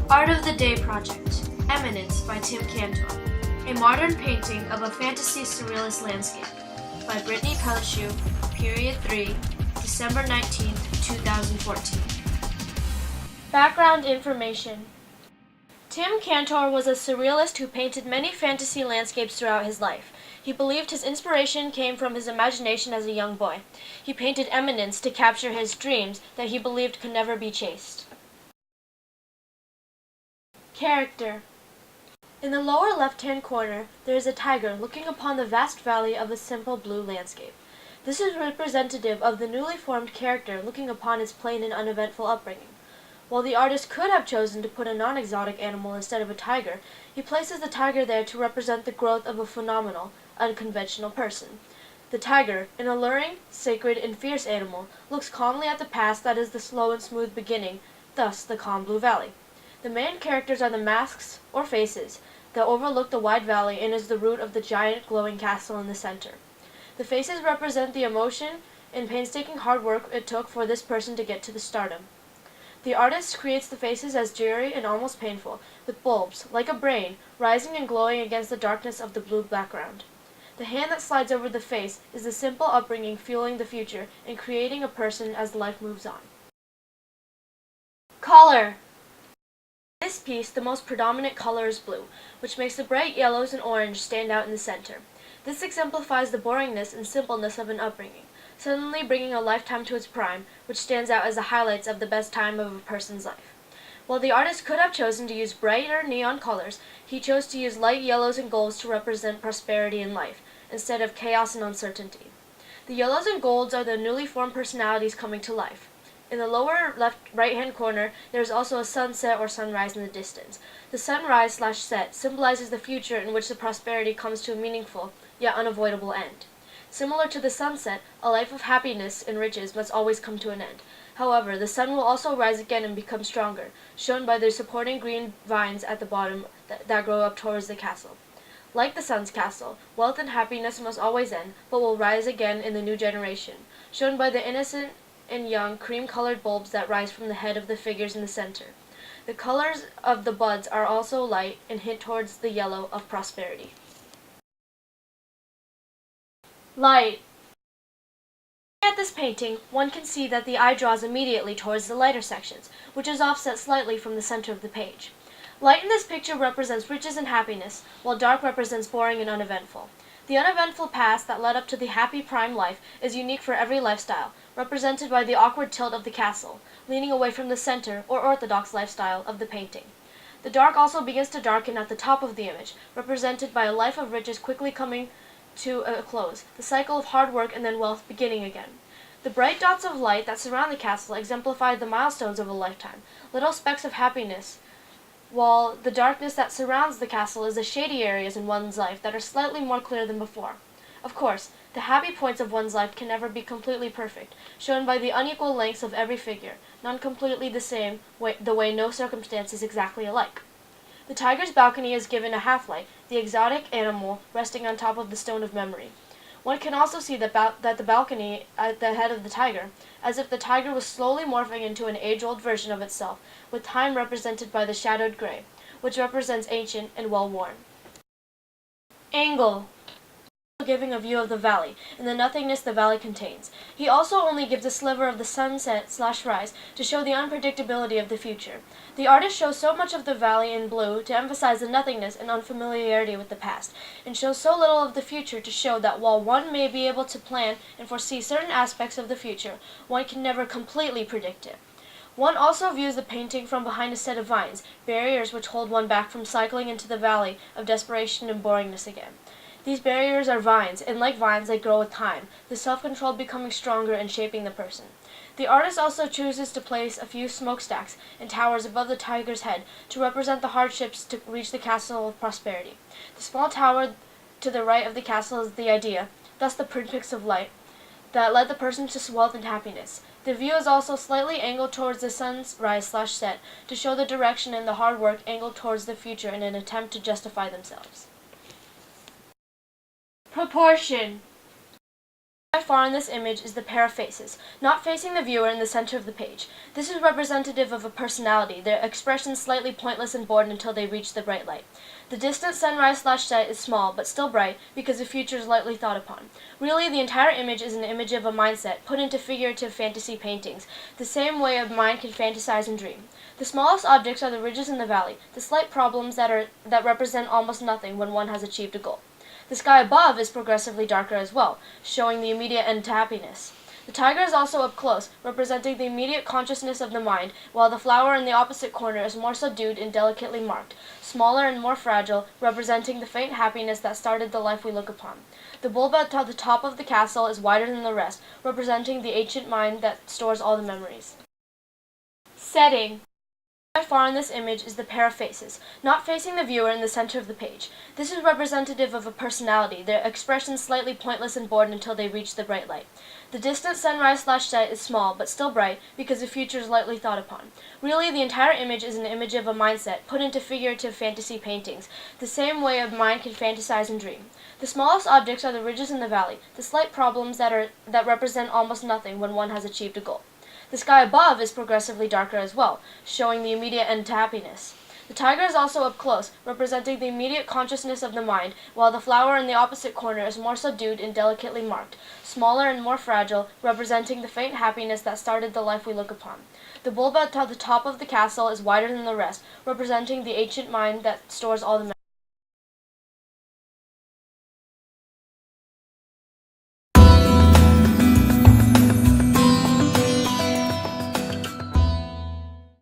Art of the Day Project, Eminence by Tim Cantor, a modern painting of a fantasy surrealist landscape by Brittany Pellechoux, Period 3, December 19, 2014. Background information. Tim Cantor was a surrealist who painted many fantasy landscapes throughout his life. He believed his inspiration came from his imagination as a young boy. He painted Eminence to capture his dreams that he believed could never be chased. Character. In the lower left-hand corner, there is a tiger looking upon the vast valley of a simple blue landscape. This is representative of the newly formed character looking upon his plain and uneventful upbringing. While the artist could have chosen to put a non-exotic animal instead of a tiger, he places the tiger there to represent the growth of a phenomenal, unconventional person. The tiger, an alluring, sacred, and fierce animal, looks calmly at the past that is the slow and smooth beginning, thus the calm blue valley. The main characters are the masks, or faces, that overlook the wide valley and is the root of the giant glowing castle in the center. The faces represent the emotion and painstaking hard work it took for this person to get to the stardom. The artist creates the faces as dreary and almost painful, with bulbs, like a brain, rising and glowing against the darkness of the blue background. The hand that slides over the face is the simple upbringing fueling the future and creating a person as life moves on. Color. In this piece, the most predominant color is blue, which makes the bright yellows and orange stand out in the center. This exemplifies the boringness and simpleness of an upbringing, suddenly bringing a lifetime to its prime, which stands out as the highlights of the best time of a person's life. While the artist could have chosen to use brighter neon colors, he chose to use light yellows and golds to represent prosperity and life, instead of chaos and uncertainty. The yellows and golds are the newly formed personalities coming to life. In the lower right-hand corner, there is also a sunset or sunrise in the distance. The sunrise/set symbolizes the future in which the prosperity comes to a meaningful, yet unavoidable end. Similar to the sunset, a life of happiness and riches must always come to an end. However, the sun will also rise again and become stronger, shown by the supporting green vines at the bottom that grow up towards the castle. Like the sun's castle, wealth and happiness must always end, but will rise again in the new generation, shown by the innocent and young cream-colored bulbs that rise from the head of the figures in the center. The colors of the buds are also light and hint towards the yellow of prosperity. Light. Looking at this painting, one can see that the eye draws immediately towards the lighter sections, which is offset slightly from the center of the page. Light in this picture represents riches and happiness, while dark represents boring and uneventful. The uneventful past that led up to the happy prime life is unique for every lifestyle, represented by the awkward tilt of the castle, leaning away from the center or orthodox lifestyle of the painting. The dark also begins to darken at the top of the image, represented by a life of riches quickly coming to a close, the cycle of hard work and then wealth beginning again. The bright dots of light that surround the castle exemplify the milestones of a lifetime, little specks of happiness, while the darkness that surrounds the castle is the shady areas in one's life that are slightly more clear than before. Of course, the happy points of one's life can never be completely perfect, shown by the unequal lengths of every figure, none completely the same, the way no circumstance is exactly alike. The tiger's balcony is given a half-light, the exotic animal resting on top of the stone of memory. One can also see that the balcony at the head of the tiger, as if the tiger was slowly morphing into an age-old version of itself, with time represented by the shadowed gray, which represents ancient and well-worn. Angle. Giving a view of the valley, and the nothingness the valley contains. He also only gives a sliver of the sunset/rise to show the unpredictability of the future. The artist shows so much of the valley in blue to emphasize the nothingness and unfamiliarity with the past, and shows so little of the future to show that while one may be able to plan and foresee certain aspects of the future, one can never completely predict it. One also views the painting from behind a set of vines, barriers which hold one back from cycling into the valley of desperation and boringness again. These barriers are vines, and like vines, they grow with time, the self-control becoming stronger and shaping the person. The artist also chooses to place a few smokestacks and towers above the tiger's head to represent the hardships to reach the castle of prosperity. The small tower to the right of the castle is the idea, thus the pinpricks of light, that led the person to wealth and happiness. The view is also slightly angled towards the sunrise/set to show the direction and the hard work angled towards the future in an attempt to justify themselves. Proportion. Far in this image is the pair of faces, not facing the viewer in the center of the page. This is representative of a personality, their expression slightly pointless and bored until they reach the bright light. The distant sunrise/set is small, but still bright, because the future is lightly thought upon. Really, the entire image is an image of a mindset put into figurative fantasy paintings, the same way a mind can fantasize and dream. The smallest objects are the ridges in the valley, the slight problems that represent almost nothing when one has achieved a goal. The sky above is progressively darker as well, showing the immediate end to happiness. The tiger is also up close, representing the immediate consciousness of the mind, while the flower in the opposite corner is more subdued and delicately marked, smaller and more fragile, representing the faint happiness that started the life we look upon. The bulb at the top of the castle is wider than the rest, representing the ancient mind that stores all the memories. Setting. Far in this image is the pair of faces, not facing the viewer in the center of the page. This is representative of a personality, their expression slightly pointless and bored until they reach the bright light. The distant sunrise/set is small, but still bright, because the future is lightly thought upon. Really, the entire image is an image of a mindset put into figurative fantasy paintings, the same way a mind can fantasize and dream. The smallest objects are the ridges in the valley, the slight problems that represent almost nothing when one has achieved a goal. The sky above is progressively darker as well, showing the immediate end to happiness. The tiger is also up close, representing the immediate consciousness of the mind, while the flower in the opposite corner is more subdued and delicately marked, smaller and more fragile, representing the faint happiness that started the life we look upon. The bulb at the top of the castle is wider than the rest, representing the ancient mind that stores all the memories.